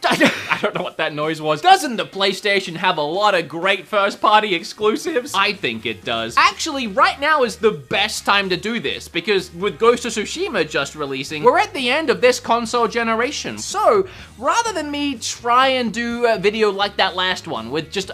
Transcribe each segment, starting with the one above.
I don't know what that noise was. Doesn't the PlayStation have a lot of great first-party exclusives? I think it does. Actually, right now is the best time to do this, because with Ghost of Tsushima just releasing, we're at the end of this console generation. So, rather than me try and do a video like that last one, with just,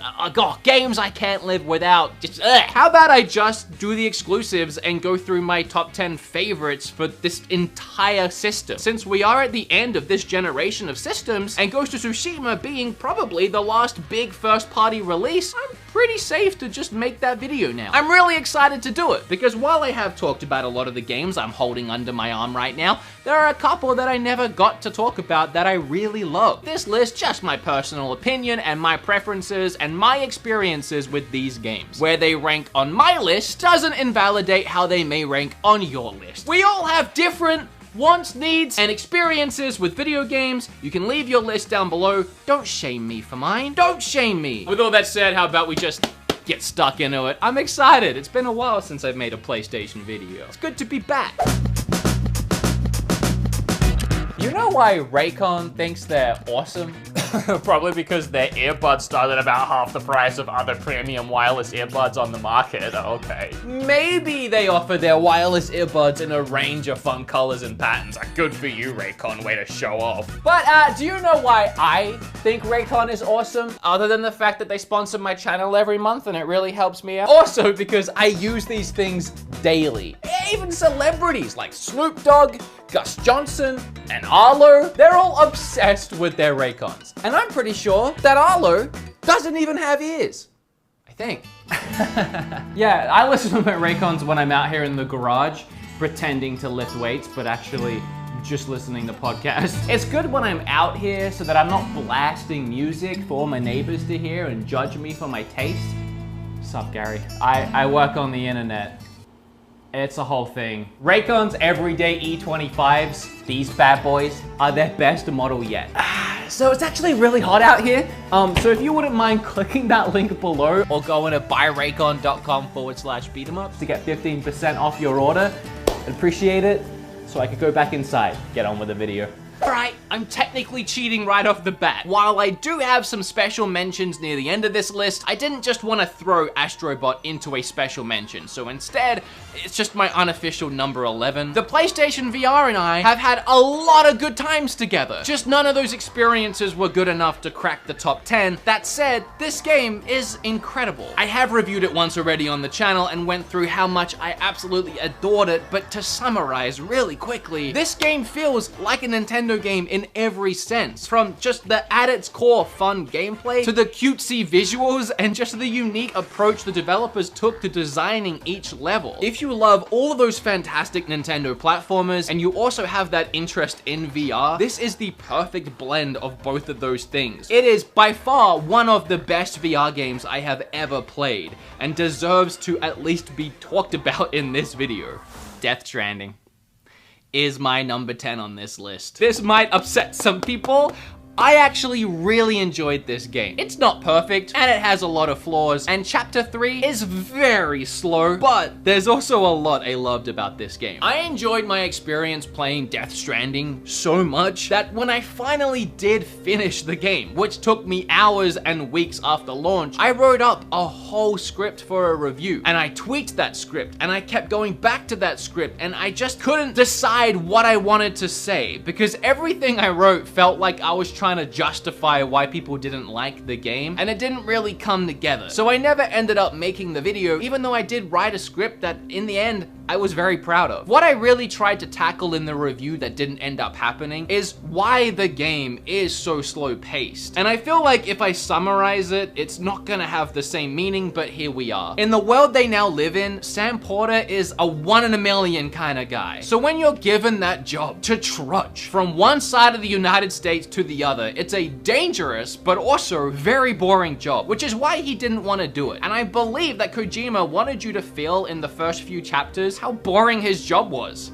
games I can't live without, how about I just do the exclusives and go through my top 10 favorites for this entire system? Since we are at the end of this generation of systems, and Ghost of Tsushima being probably the last big first-party release, I'm pretty safe to just make that video now. I'm really excited to do it, because while I have talked about a lot of the games I'm holding under my arm right now, there are a couple that I never got to talk about that I really love. This list, just my personal opinion and my preferences and my experiences with these games. Where they rank on my list doesn't invalidate how they may rank on your list. We all have different wants, needs, and experiences with video games. You can leave your list down below. Don't shame me for mine. Don't shame me. With all that said, how about we just get stuck into it? I'm excited. It's been a while since I've made a PlayStation video. It's good to be back. You know why Raycon thinks they're awesome? Probably because their earbuds start at about half the price of other premium wireless earbuds on the market. Okay. Maybe they offer their wireless earbuds in a range of fun colors and patterns. Good for you, Raycon. Way to show off. But do you know why I think Raycon is awesome? Other than the fact that they sponsor my channel every month and it really helps me out. Also because I use these things daily. Even celebrities like Snoop Dogg, Gus Johnson, and Arlo, they're all obsessed with their Raycons. And I'm pretty sure that Arlo doesn't even have ears. I think. Yeah, I listen to my Raycons when I'm out here in the garage, pretending to lift weights, but actually just listening to podcasts. It's good when I'm out here so that I'm not blasting music for all my neighbors to hear and judge me for my taste. Sup, Gary? I work on the internet. It's a whole thing. Raycon's everyday E25s, these bad boys, are their best model yet. So it's actually really hot out here. So if you wouldn't mind clicking that link below or going to buyraycon.com/beatemups to get 15% off your order, I'd appreciate it. So I could go back inside, get on with the video. Alright, I'm technically cheating right off the bat. While I do have some special mentions near the end of this list, I didn't just want to throw Astrobot into a special mention, so instead, it's just my unofficial number 11. The PlayStation VR and I have had a lot of good times together. Just none of those experiences were good enough to crack the top 10. That said, this game is incredible. I have reviewed it once already on the channel and went through how much I absolutely adored it, but to summarize really quickly, this game feels like a Nintendo game in every sense, from just the at its core fun gameplay to the cutesy visuals and just the unique approach the developers took to designing each level. If you love all of those fantastic Nintendo platformers and you also have that interest in VR, this is the perfect blend of both of those things. It is by far one of the best VR games I have ever played and deserves to at least be talked about in this video. Death Stranding is my number 10 on this list. This might upset some people. I actually really enjoyed this game. It's not perfect, and it has a lot of flaws, and Chapter 3 is very slow, but there's also a lot I loved about this game. I enjoyed my experience playing Death Stranding so much that when I finally did finish the game, which took me hours and weeks after launch, I wrote up a whole script for a review, and I tweaked that script, and I kept going back to that script, and I just couldn't decide what I wanted to say, because everything I wrote felt like I was trying to justify why people didn't like the game, and it didn't really come together. So I never ended up making the video, even though I did write a script that in the end I was very proud of. What I really tried to tackle in the review that didn't end up happening is why the game is so slow paced. And I feel like if I summarize it, it's not gonna have the same meaning, but here we are. In the world they now live in, Sam Porter is a 1 in a million kind of guy. So when you're given that job to trudge from one side of the United States to the other, it's a dangerous, but also very boring job, which is why he didn't want to do it. And I believe that Kojima wanted you to feel in the first few chapters how boring his job was.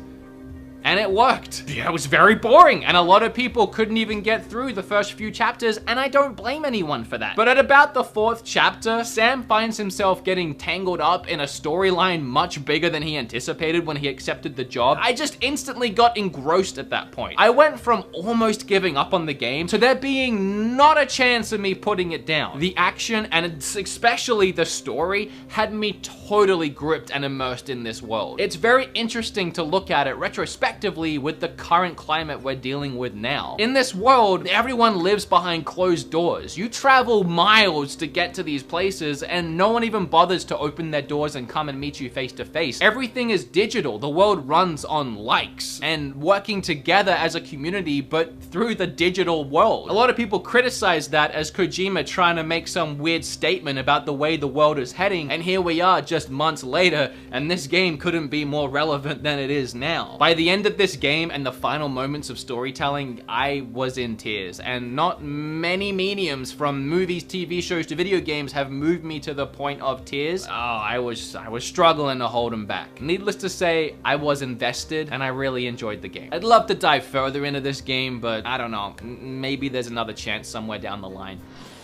and it worked. Yeah, it was very boring, and a lot of people couldn't even get through the first few chapters, and I don't blame anyone for that. But at about the 4th chapter, Sam finds himself getting tangled up in a storyline much bigger than he anticipated when he accepted the job. I just instantly got engrossed at that point. I went from almost giving up on the game to there being not a chance of me putting it down. The action, and especially the story, had me totally gripped and immersed in this world. It's very interesting to look at it retrospectively with the current climate we're dealing with now. In this world, everyone lives behind closed doors. You travel miles to get to these places, and no one even bothers to open their doors and come and meet you face to face. Everything is digital. The world runs on likes and working together as a community, but through the digital world. A lot of people criticize that as Kojima trying to make some weird statement about the way the world is heading, and here we are just months later, and this game couldn't be more relevant than it is now. By the end of this game and the final moments of storytelling, I was in tears, and not many mediums from movies, TV shows to video games have moved me to the point of tears. Oh, I was struggling to hold them back. Needless to say, I was invested, and I really enjoyed the game. I'd love to dive further into this game, but I don't know, maybe there's another chance somewhere down the line.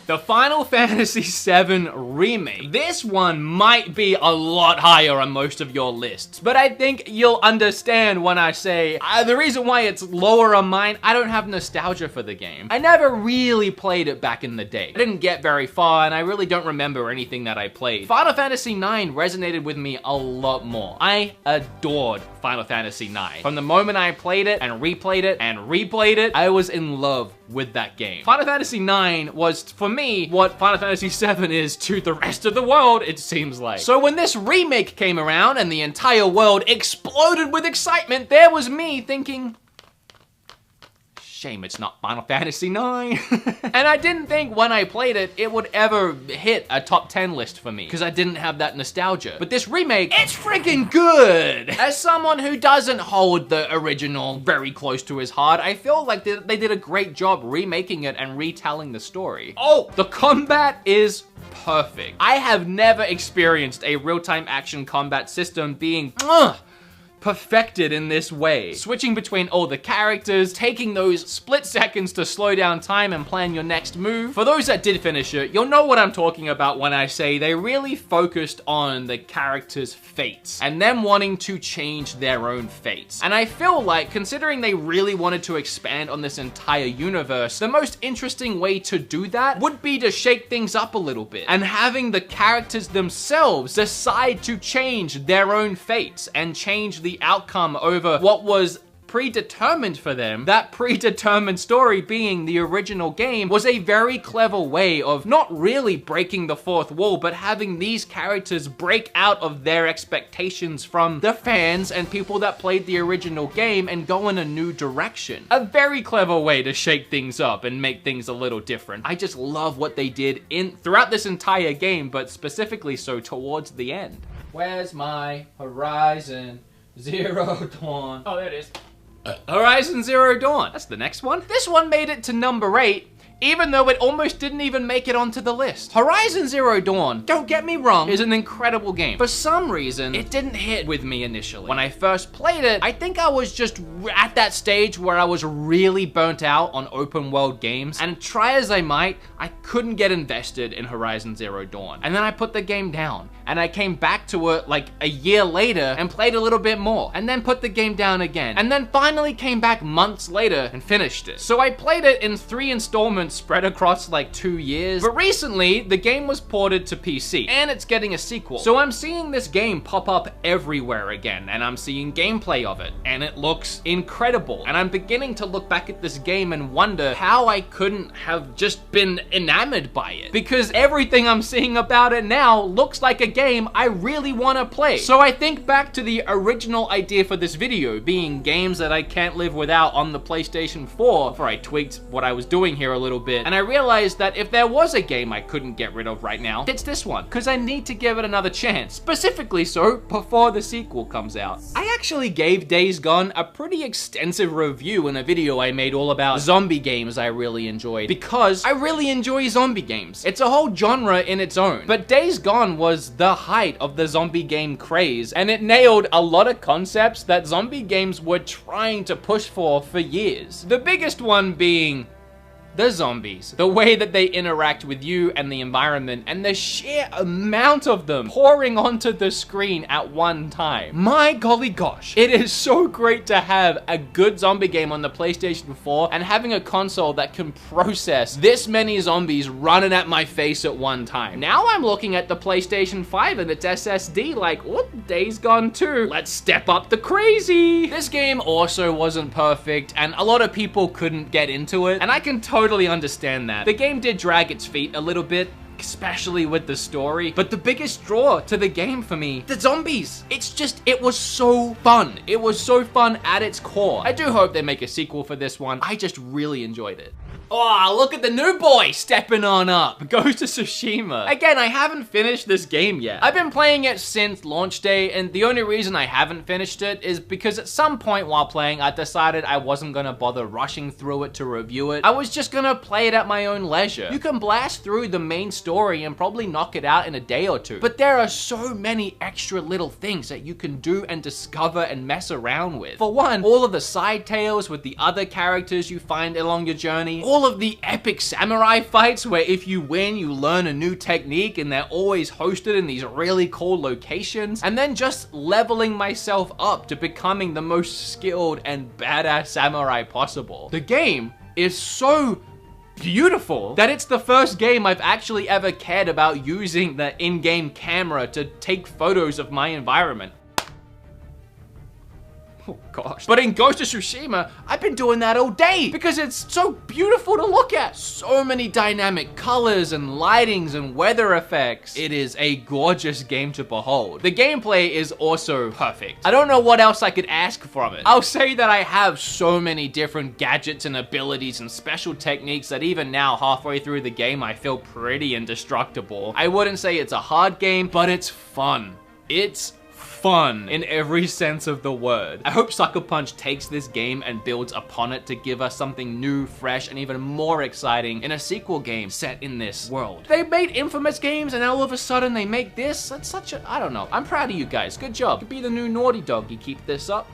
The Final Fantasy VII Remake. This one might be a lot higher on most of your lists, but I think you'll understand when I say the reason why it's lower on mine, I don't have nostalgia for the game. I never really played it back in the day. I didn't get very far, and I really don't remember anything that I played. Final Fantasy IX resonated with me a lot more. I adored Final Fantasy IX. From the moment I played it and replayed it and replayed it, I was in love with that game. Final Fantasy IX was, for me, what Final Fantasy VII is to the rest of the world, it seems like. So when this remake came around and the entire world exploded with excitement, there was me thinking, shame it's not Final Fantasy IX. And I didn't think when I played it, it would ever hit a top 10 list for me, because I didn't have that nostalgia. But this remake, it's freaking good! As someone who doesn't hold the original very close to his heart, I feel like they did a great job remaking it and retelling the story. Oh, the combat is perfect. I have never experienced a real-time action combat system being perfected in this way. Switching between all the characters, taking those split seconds to slow down time and plan your next move. For those that did finish it, you'll know what I'm talking about when I say they really focused on the characters' fates and them wanting to change their own fates. And I feel like, considering they really wanted to expand on this entire universe, the most interesting way to do that would be to shake things up a little bit and having the characters themselves decide to change their own fates and change the outcome over what was predetermined for them. That predetermined story being the original game was a very clever way of not really breaking the fourth wall, but having these characters break out of their expectations from the fans and people that played the original game and go in a new direction. A very clever way to shake things up and make things a little different. I just love what they did throughout this entire game, but specifically so towards the end. Where's my Horizon Zero Dawn? Oh, there it is. Horizon Zero Dawn. That's the next one. This one made it to number 8, even though it almost didn't even make it onto the list. Horizon Zero Dawn, don't get me wrong, is an incredible game. For some reason, it didn't hit with me initially. When I first played it, I think I was just at that stage where I was really burnt out on open world games, and try as I might, I couldn't get invested in Horizon Zero Dawn. And then I put the game down, and I came back to it like a year later and played a little bit more, and then put the game down again, and then finally came back months later and finished it. So I played it in 3 installments spread across like 2 years, but recently the game was ported to PC and it's getting a sequel. So I'm seeing this game pop up everywhere again, and I'm seeing gameplay of it, and it looks incredible. And I'm beginning to look back at this game and wonder how I couldn't have just been enamored by it, because everything I'm seeing about it now looks like a game I really want to play. So I think back to the original idea for this video, being games that I can't live without on the PlayStation 4, before I tweaked what I was doing here a little bit, and I realized that if there was a game I couldn't get rid of right now, it's this one, because I need to give it another chance, specifically so before the sequel comes out. I actually gave Days Gone a pretty extensive review in a video I made all about zombie games I really enjoyed, because I really enjoy zombie games. It's a whole genre in its own, but Days Gone was the height of the zombie game craze, and it nailed a lot of concepts that zombie games were trying to push for years. The biggest one being the zombies, the way that they interact with you and the environment, and the sheer amount of them pouring onto the screen at one time. My golly gosh, it is so great to have a good zombie game on the PlayStation 4 and having a console that can process this many zombies running at my face at one time. Now I'm looking at the PlayStation 5 and its SSD like, what? Days Gone 2. Let's step up the crazy. This game also wasn't perfect, and a lot of people couldn't get into it, and I can totally understand that. The game did drag its feet a little bit, especially with the story, but the biggest draw to the game for me, the zombies. It was so fun. It was so fun at its core. I do hope they make a sequel for this one. I just really enjoyed it. Oh, look at the new boy stepping on up. Ghost of Tsushima. Again, I haven't finished this game yet. I've been playing it since launch day, and the only reason I haven't finished it is because at some point while playing, I decided I wasn't gonna bother rushing through it to review it. I was just gonna play it at my own leisure. You can blast through the main story and probably knock it out in a day or two, but there are so many extra little things that you can do and discover and mess around with. For one, all of the side tales with the other characters you find along your journey, all of the epic samurai fights where if you win, you learn a new technique and they're always hosted in these really cool locations, and then just leveling myself up to becoming the most skilled and badass samurai possible. The game is so beautiful that it's the first game I've actually ever cared about using the in-game camera to take photos of my environment. Oh gosh. But in Ghost of Tsushima, I've been doing that all day because it's so beautiful to look at. So many dynamic colors and lightings and weather effects. It is a gorgeous game to behold. The gameplay is also perfect. I don't know what else I could ask from it. I'll say that I have so many different gadgets and abilities and special techniques that even now, halfway through the game, I feel pretty indestructible. I wouldn't say it's a hard game, but it's fun. It's fun in every sense of the word. I hope Sucker Punch takes this game and builds upon it to give us something new, fresh, and even more exciting in a sequel game set in this world. They made Infamous games and all of a sudden they make this? That's such a, I don't know. I'm proud of you guys. Good job. You could be the new Naughty Dog. You keep this up.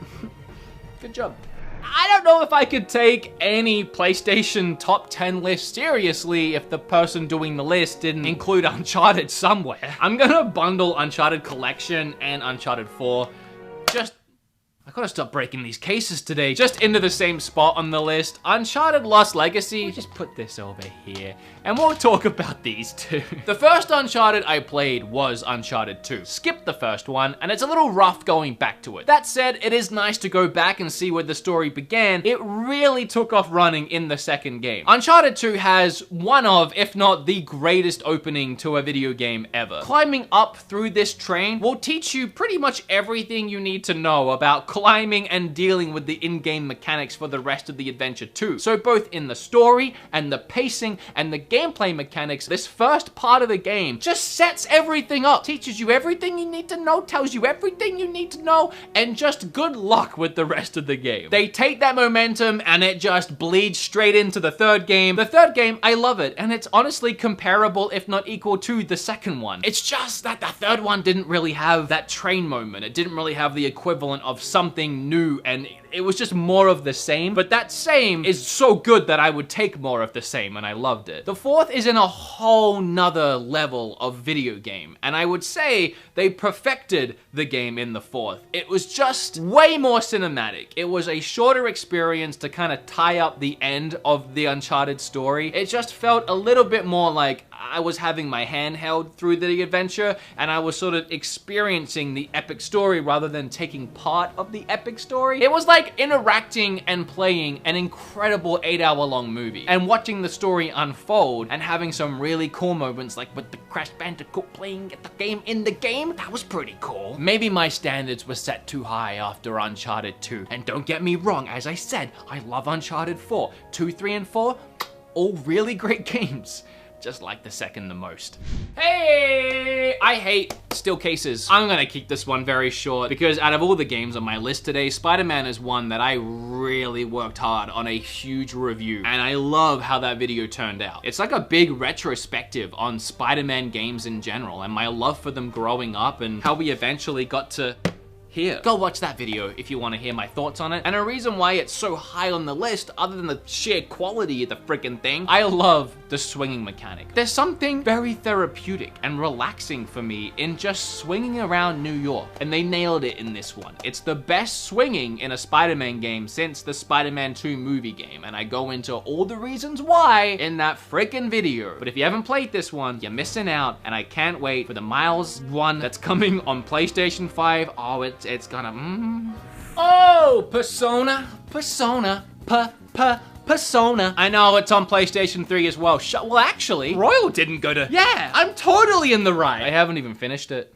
Good job. I don't know if I could take any PlayStation top 10 list seriously if the person doing the list didn't include Uncharted somewhere. I'm gonna bundle Uncharted Collection and Uncharted 4 I gotta stop breaking these cases today. Just into the same spot on the list. Uncharted Lost Legacy. We'll just put this over here. And we'll talk about these two. The first Uncharted I played was Uncharted 2. Skipped the first one, and it's a little rough going back to it. That said, it is nice to go back and see where the story began. It really took off running in the second game. Uncharted 2 has one of, if not the greatest opening to a video game ever. Climbing up through this train will teach you pretty much everything you need to know about climbing and dealing with the in-game mechanics for the rest of the adventure too. So both in the story and the pacing and the gameplay mechanics, this first part of the game just sets everything up, teaches you everything you need to know, tells you everything you need to know, and just good luck with the rest of the game. They take that momentum and it just bleeds straight into the third game. The third game, I love it, and it's honestly comparable, if not equal to the second one. It's just that the third one didn't really have that train moment. It didn't really have the equivalent of something new, and it was just more of the same, but that same is so good that I would take more of the same, and I loved it. The fourth is in a whole nother level of video game, and I would say they perfected the game in the fourth. It was just way more cinematic. It was a shorter experience to kind of tie up the end of the Uncharted story. It just felt a little bit more like I was having my hand held through the adventure, and I was sort of experiencing the epic story rather than taking part of the epic story. It was like interacting and playing an incredible 8-hour-long movie and watching the story unfold and having some really cool moments like with the Crash Bandicoot playing the game in the game. That was pretty cool. Maybe my standards were set too high after Uncharted 2. And don't get me wrong, as I said, I love Uncharted 4. 2, 3, and 4, all really great games. Just like the second the most. Hey, I hate still cases. I'm gonna keep this one very short because out of all the games on my list today, Spider-Man is one that I really worked hard on a huge review, and I love how that video turned out. It's like a big retrospective on Spider-Man games in general and my love for them growing up and how we eventually got to here. Go watch that video if you want to hear my thoughts on it. And a reason why it's so high on the list, other than the sheer quality of the freaking thing, I love the swinging mechanic. There's something very therapeutic and relaxing for me in just swinging around New York, and they nailed it in this one. It's the best swinging in a Spider-Man game since the Spider-Man 2 movie game, and I go into all the reasons why in that freaking video. But if you haven't played this one, you're missing out, and I can't wait for the Miles one that's coming on PlayStation 5. Oh, it's gonna, Oh, Persona. I know it's on PlayStation 3 as well. Well, actually, Royal didn't go to, yeah, I'm totally in the right. I haven't even finished it.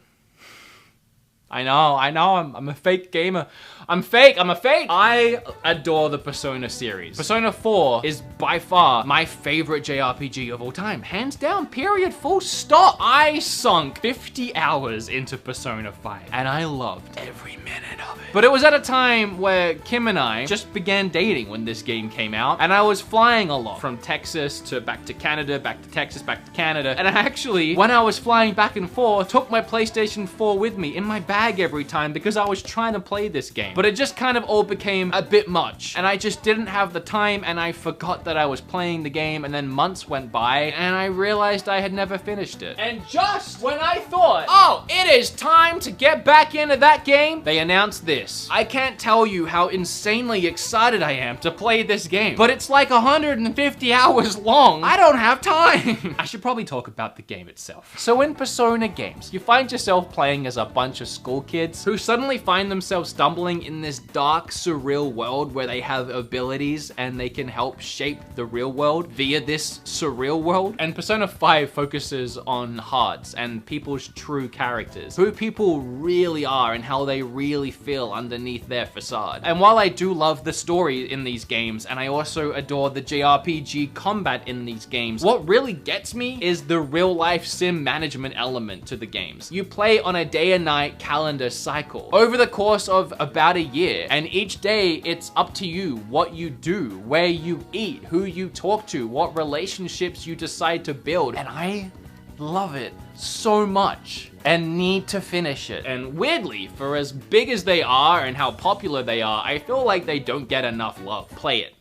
I know, I'm a fake gamer. I'm a fake. I adore the Persona series. Persona 4 is by far my favorite JRPG of all time. Hands down, period, full stop. I sunk 50 hours into Persona 5 and I loved every minute of it. But it was at a time where Kim and I just began dating when this game came out, and I was flying a lot from Texas to back to Canada, back to Texas, back to Canada. And I actually, when I was flying back and forth, took my PlayStation 4 with me in my bag every time because I was trying to play this game. But it just kind of all became a bit much, and I just didn't have the time, and I forgot that I was playing the game, and then months went by and I realized I had never finished it. And just when I thought, oh, it is time to get back into that game, they announced this. I can't tell you how insanely excited I am to play this game, but it's like 150 hours long. I don't have time. I should probably talk about the game itself. So in Persona games, you find yourself playing as a bunch of school kids who suddenly find themselves stumbling in this dark, surreal world where they have abilities and they can help shape the real world via this surreal world. And Persona 5 focuses on hearts and people's true characters, who people really are and how they really feel underneath their facade. And while I do love the story in these games, and I also adore the JRPG combat in these games, what really gets me is the real life sim management element to the games. You play on a day and night calendar cycle over the course of about a year, and each day it's up to you what you do, where you eat, who you talk to, what relationships you decide to build, and I love it so much and need to finish it. And weirdly, for as big as they are and how popular they are, I feel like they don't get enough love. Play it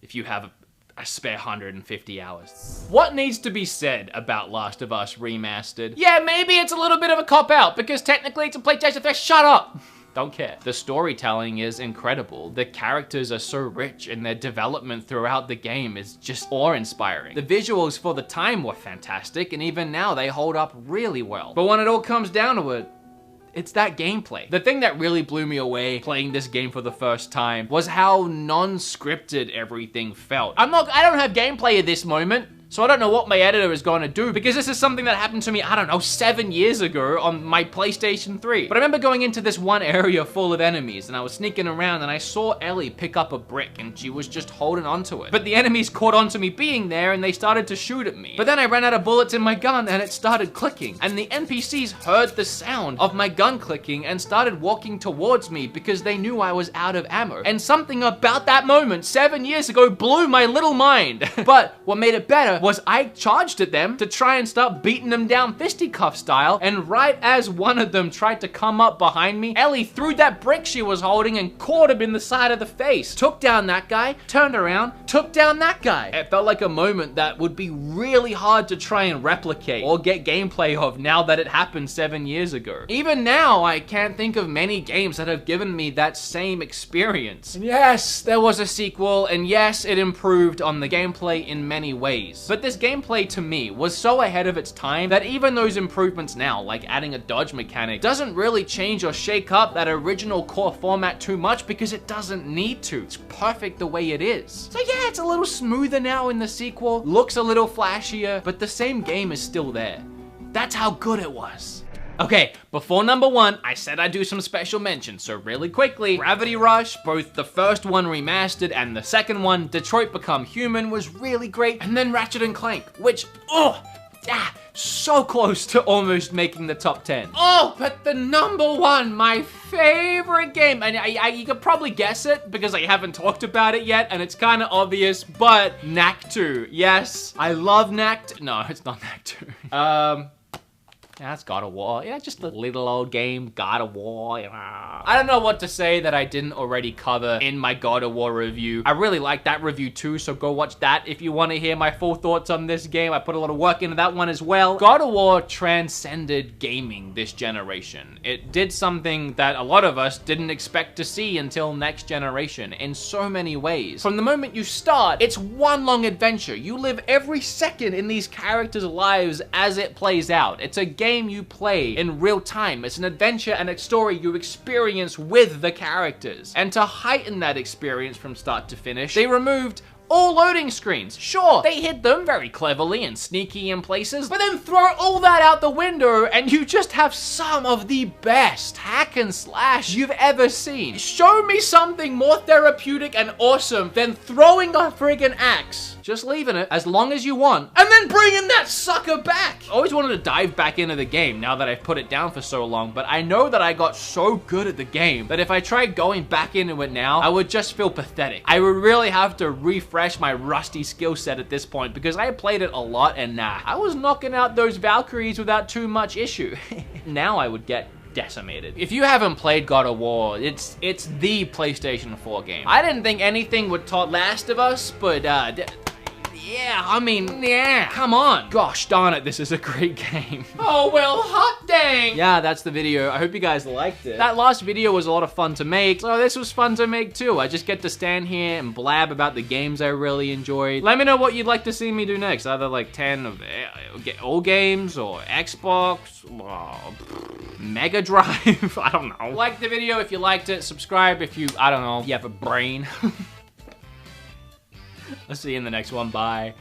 if you have a spare 150 hours. What needs to be said about Last of Us Remastered? Yeah, maybe it's a little bit of a cop-out because technically it's a PlayStation 3. Shut up! Don't care. The storytelling is incredible. The characters are so rich and their development throughout the game is just awe-inspiring. The visuals for the time were fantastic, and even now they hold up really well. But when it all comes down to it, it's that gameplay. The thing that really blew me away playing this game for the first time was how non-scripted everything felt. I don't have gameplay at this moment, so I don't know what my editor is going to do, because this is something that happened to me, I don't know, 7 years ago on my PlayStation 3. But I remember going into this one area full of enemies, and I was sneaking around, and I saw Ellie pick up a brick, and she was just holding onto it. But the enemies caught onto me being there, and they started to shoot at me. But then I ran out of bullets in my gun, and it started clicking. And the NPCs heard the sound of my gun clicking and started walking towards me because they knew I was out of ammo. And something about that moment 7 years ago blew my little mind. But what made it better was I charged at them to try and start beating them down fisticuff style, and right as one of them tried to come up behind me, Ellie threw that brick she was holding and caught him in the side of the face. Took down that guy, turned around, took down that guy. It felt like a moment that would be really hard to try and replicate or get gameplay of now that it happened 7 years ago. Even now, I can't think of many games that have given me that same experience. And yes, there was a sequel, and yes, it improved on the gameplay in many ways. But this gameplay to me was so ahead of its time that even those improvements now, like adding a dodge mechanic, doesn't really change or shake up that original core format too much because it doesn't need to. It's perfect the way it is. So yeah, it's a little smoother now in the sequel, looks a little flashier, but the same game is still there. That's how good it was. Okay, before number 1, I said I'd do some special mentions, so really quickly, Gravity Rush, both the first one remastered and the second one, Detroit Become Human, was really great, and then Ratchet & Clank, which, so close to almost making the top 10. Oh, but the number 1, my favorite game, and you could probably guess it because I haven't talked about it yet, and it's kind of obvious, but Knack 2. Yes, I love Knack 2. No, it's not Knack 2. Yeah, it's God of War. Yeah, just a little old game, God of War. I don't know what to say that I didn't already cover in my God of War review. I really like that review too, so go watch that if you want to hear my full thoughts on this game. I put a lot of work into that one as well. God of War transcended gaming this generation. It did something that a lot of us didn't expect to see until next generation in so many ways. From the moment you start, it's one long adventure. You live every second in these characters' lives as it plays out. It's a game you play in real time. It's an adventure and a story you experience with the characters. And to heighten that experience from start to finish, they removed all loading screens. Sure, they hid them very cleverly and sneaky in places, but then throw all that out the window and you just have some of the best hack and slash you've ever seen. Show me something more therapeutic and awesome than throwing a friggin' axe. Just leaving it as long as you want, and then bringing that sucker back. I always wanted to dive back into the game now that I've put it down for so long, but I know that I got so good at the game that if I tried going back into it now, I would just feel pathetic. I would really have to refresh my rusty skill set at this point because I played it a lot and I was knocking out those Valkyries without too much issue. Now I would get decimated. If you haven't played God of War, it's the PlayStation 4 game. I didn't think anything would top Last of Us, but yeah, I mean, yeah, come on. Gosh darn it, this is a great game. Oh, well, hot dang. Yeah, that's the video. I hope you guys liked it. That last video was a lot of fun to make, so this was fun to make too. I just get to stand here and blab about the games I really enjoyed. Let me know what you'd like to see me do next. Either like 10 of all games or Xbox, Mega Drive, I don't know. Like the video if you liked it, subscribe if you, I don't know, you have a brain. I'll see you in the next one. Bye.